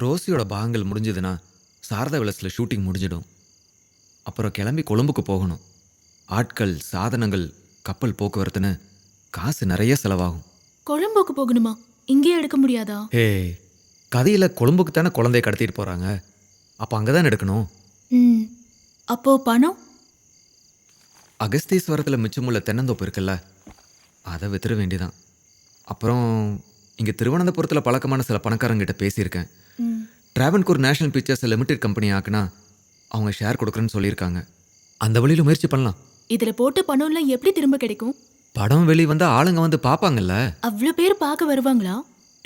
ரோசியோட பாகங்கள் முடிஞ்சதுன்னா சாரதா விலாஸில் ஷூட்டிங் முடிஞ்சிடும். அப்புறம் கிளம்பி கொழும்புக்கு போகணும். ஆட்கள், சாதனங்கள், கப்பல் போக்குவரத்துன்னு காசு நிறைய செலவாகும். கொழும்புக்கு போகணுமா? இங்கேயே எடுக்க முடியாதா? ஹே, கதையில் கொழும்புக்கு தானே குழந்தைய கடத்திட்டு போகிறாங்க. அப்போ அங்கே தான் எடுக்கணும். ம். அப்போ பணம்? அகஸ்தீஸ்வரத்தில் மிச்சமுள்ள தென்னந்தோப்பு இருக்குல்ல, அதை வித்துற வேண்டிதான். அப்புறம் இங்கே திருவனந்தபுரத்தில் பழக்கமான சில பணக்காரங்கிட்ட பேசியிருக்கேன். ம். டிராவன்கூர் நேஷனல் பிக்சர்ஸ் லிமிடெட் கம்பெனி ஆக்குனா அவங்க ஷேர் கொடுக்குறேன்னு சொல்லியிருக்காங்க. அந்த வழியில் முயற்சி பண்ணலாம். இதுல போட்ட பணம்லாம் எப்படி திரும்ப கிடைக்கும்? படம் வெளி வந்தால் ஆளுங்க வந்து பார்ப்பாங்கல்ல. அவ்வளோ பேர் பார்க்க வருவாங்களா?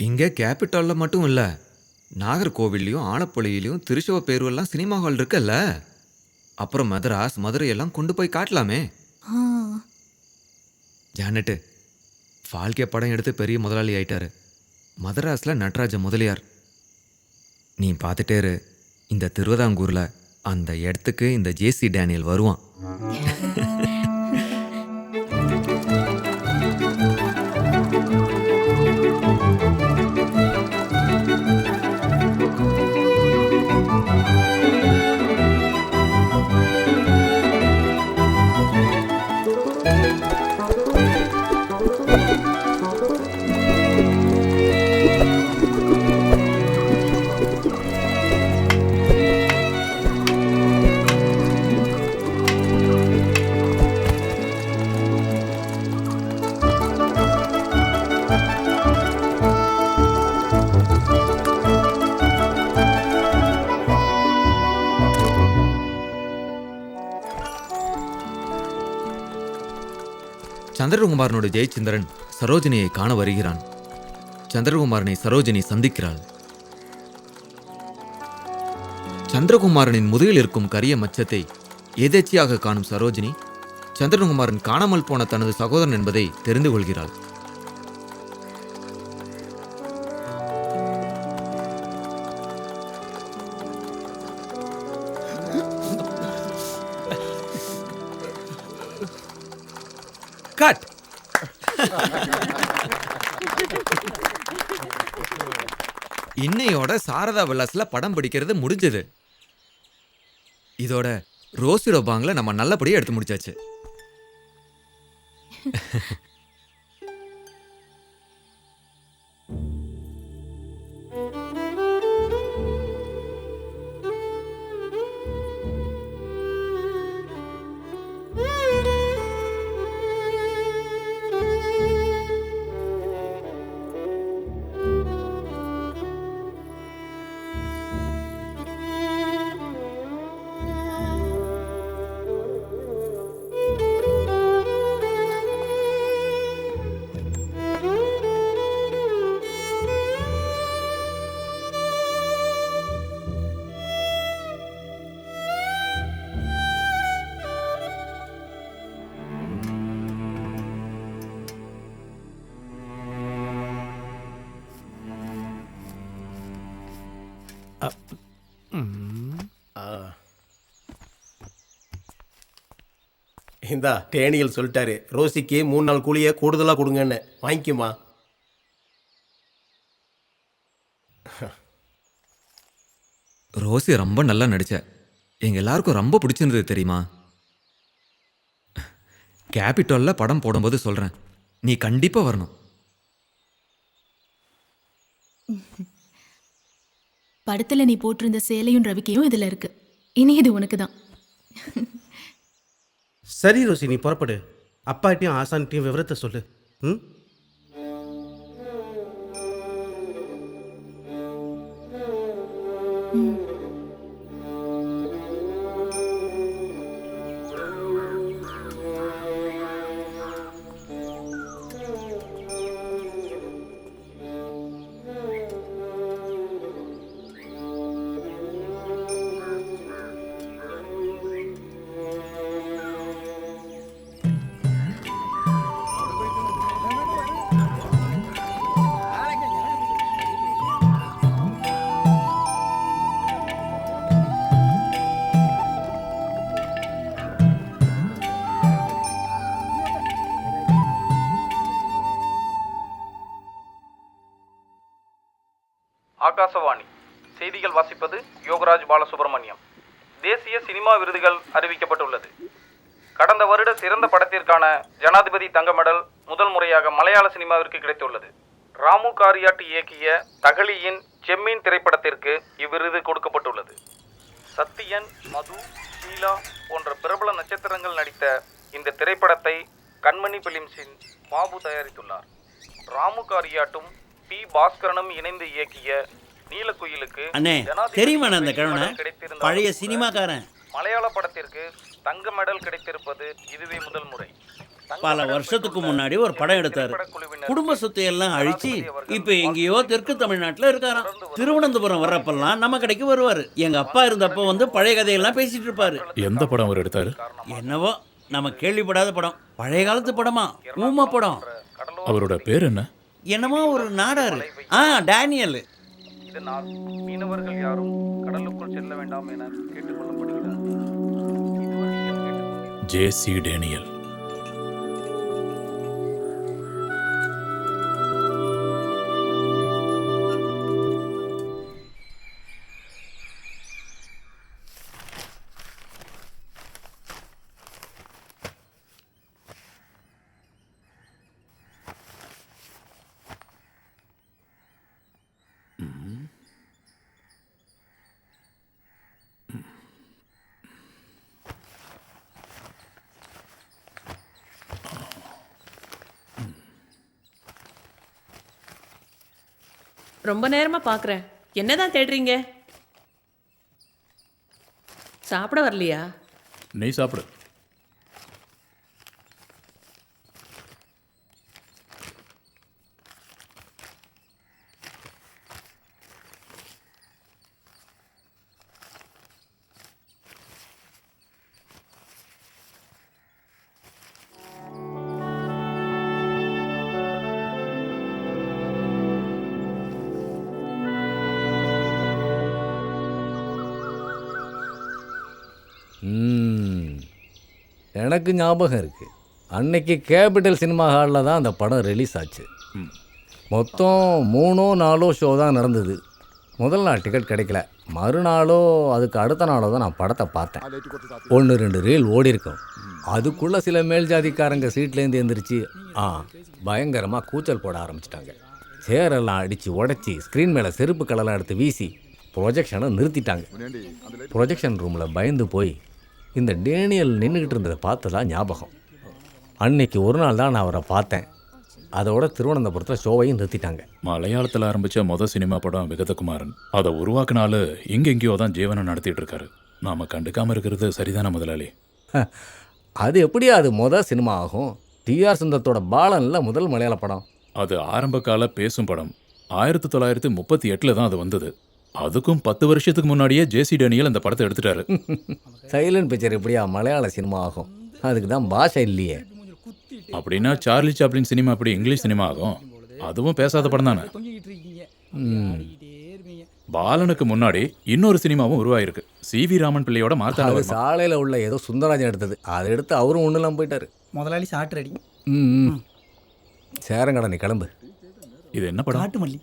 இங்கே கேபிட்டலில் மட்டும் இல்லை, நாகர்கோவில்லையும் ஆலப்புழையிலையும் திருச்செவப்பேருவெல்லாம் சினிமா ஹால் இருக்குல்ல. அப்புறம் மதராஸ், மதுரையெல்லாம் கொண்டு போய் காட்டலாமே. ஆ. ஜானட்டு ஃபால்கே படம் எடுத்து பெரிய முதலாளி ஆயிட்டாரு. மதராஸில் நடராஜ முதலியார். நீ பார்த்துட்டே இரு, இந்த திருவிதாங்கூரில் அந்த இடத்துக்கு இந்த ஜேசி டேனியல் வருவான். சந்திரகுமாரனோட ஜெயச்சந்திரன் சரோஜினியை காண வருகிறான். சந்திரகுமாரனை சரோஜினி சந்திக்கிறாள். சந்திரகுமாரனின் முதுகில் இருக்கும் கரிய மச்சத்தை எதேச்சியாக காணும் சரோஜினி சந்திரகுமாரன் காணாமல் போன தனது சகோதரன் என்பதை தெரிந்து கொள்கிறாள். கட். இன்னையோட சாரதா விலாஸ்ல படம் பிடிக்கிறது முடிஞ்சது. இதோட ரோசியோட பாங்கில் நம்ம நல்லபடியா எடுத்து முடிச்சாச்சு. இந்தா டேனியல் சொல்லிட்டாரு, ரோசிக்கு 3 நாள் கூலியை கூடுதலாக கொடுங்கன்னு. வாங்கிக்குமா? ரோசி ரொம்ப நல்லா நடிச்ச. எங்க எல்லாருக்கும் ரொம்ப பிடிச்சிருந்தது தெரியுமா? கேபிட்டல்ல படம் போடும்போது சொல்றேன், நீ கண்டிப்பா வரணும். படத்துல நீ போட்டிருந்த சேலையும் ரவிக்கையும் இதுல இருக்கு. இனி இது உனக்கு தான். சரி ரோசி, நீ புறப்படு. அப்பாட்டையும் ஆசான்கிட்டையும் விவரத்தை சொல்லு. ம். ஆகாசவாணி செய்திகள் வாசிப்பது யோகராஜ் பாலசுப்ரமணியம். தேசிய சினிமா விருதுகள் அறிவிக்கப்பட்டுள்ளது. கடந்த வருட சிறந்த படத்திற்கான ஜனாதிபதி தங்க மெடல் முதல் முறையாக மலையாள சினிமாவிற்கு கிடைத்துள்ளது. ராமு காரியாட்டி இயக்கிய தகழியின் செம்மீன் திரைப்படத்திற்கு இவ்விருது கொடுக்கப்பட்டுள்ளது. சத்தியன், மது, ஷீலா போன்ற பிரபல நட்சத்திரங்கள் நடித்த இந்த திரைப்படத்தை கண்மணி பிலிம்ஸின் பாபு தயாரித்துள்ளார். ராமு காரியாட்டும் பி பாஸ்கரனும் இணைந்து இயக்கிய நீலக்குயிலுக்கு அண்ணே தெரியுமா அந்த கழனை பழைய சினிமாக்காரன். மலையாள படத்திற்கு தங்க மெடல் கிடைத்திருப்பது இதுவே முதல் முறை. பல வருஷத்துக்கு முன்னாடி ஒரு படம் எடுத்தாரு. குடும்ப சொத்தை எல்லாம் அழிச்சு இப்ப எங்கேயோ தெற்கு தமிழ்நாட்டுல இருக்காராம். திருவனந்தபுரம் வர்றப்பெல்லாம் நம்ம கடைக்கு வருவாரு. எங்க அப்பா இருந்தப்போ வந்து பழைய கதையெல்லாம் பேசிட்டு இருப்பாரு. எந்த படம் அவர் எடுத்தாரு? என்னவோ நம்ம கேள்விப்படாத படம், பழைய காலத்து படமா, ஊம படம். அவரோட பேர் என்ன? என்னமோ ஒரு நாடாரு. டேனியல். இதனால் மீனவர்கள் யாரும் கடலுக்குள் செல்ல வேண்டாம் என கேட்டுக்கொள்ளப்படுகிறது. ஜே.சி. டேனியல். ரொம்ப நேரமா பார்க்குறேன். என்னதான் தேடுறீங்க? சாப்பிட வரலையா? நீ சாப்பிடு. எனக்கு ஞாபகம் இருக்குது. அன்னைக்கு கேபிட்டல் சினிமா ஹாலில் தான் அந்த படம் ரிலீஸ் ஆச்சு. மொத்தம் 3-4 ஷோ தான் நடந்தது. முதல் நாள் டிக்கெட் கிடைக்கல. மறுநாளோ அதுக்கு அடுத்த நாளோ தான் நான் படத்தை பார்த்தேன். 1-2 ரீல் ஓடி இருக்கும். அதுக்குள்ளே சில மேல் ஜாதிக்காரங்க சீட்லேருந்து எழுந்திரிச்சு பயங்கரமாக கூச்சல் போட ஆரம்பிச்சிட்டாங்க. சேரெல்லாம் அடித்து உடச்சி ஸ்க்ரீன் மேலே செருப்பு கலெல்லாம் எடுத்து வீசி ப்ரொஜெக்ஷனை நிறுத்திட்டாங்க. ப்ரொஜெக்ஷன் ரூமில் பயந்து போய் இந்த டேனியல் நின்றுக்கிட்டு இருந்ததை பார்த்ததா ஞாபகம். அன்னைக்கு ஒரு நாள் தான் நான் அவரை பார்த்தேன். அதோட திருவனந்தபுரத்தில் ஷோவையும் நிறுத்திட்டாங்க. மலையாளத்தில் ஆரம்பித்த மொதல் சினிமா படம் விகதகுமாரன். அதை உருவாக்குனால எங்கெங்கேயோ தான் ஜீவனம் நடத்திட்டு இருக்காரு. நாம் கண்டுக்காமல் இருக்கிறது சரிதான முதலாளி? அது எப்படியா அது மொதல் சினிமா ஆகும்? டிஆர் சுந்தரத்தோட பாலனில் முதல் மலையாள படம். அது ஆரம்ப கால பேசும் படம். 1938 தான் அது வந்தது. அதுக்கும் 10 வருஷத்துக்கு முன்னாடியே ஜே.சி. டேனியல் அந்த படத்தை எடுத்துட்டாரு. சைலண்ட் பிக்சர் எப்படியா மலையாள சினிமா ஆகும்? அதுக்கு தான் பாஷை இல்லையே. அப்படின்னா சார்லி சாப்ளின் சினிமா அப்படி இங்கிலீஷ் சினிமா ஆகும்? அதுவும் பேசாத படம் தானே. பாலனுக்கு முன்னாடி இன்னொரு சினிமாவும் உருவாயிருக்கு. சி.வி. ராமன் பிள்ளையோட மாத்தாடு. சாலையில் உள்ள ஏதோ சுந்தராஜன் எடுத்தது. அதை எடுத்து அவரும் ஒன்றுலாம் போயிட்டாரு. முதலாளி சாட்டு ரெடி. சேரங்கடா, நீ கிளம்பு. இது என்ன படம்? காட்டுமல்லி.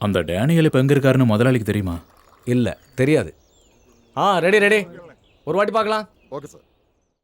அந்த டேனியல் இப்போ எங்கே இருக்காருன்னு முதலாளிக்கு தெரியுமா? இல்லை, தெரியாது. ரெடி. ஒரு வாட்டி பார்க்கலாம். Okay sir.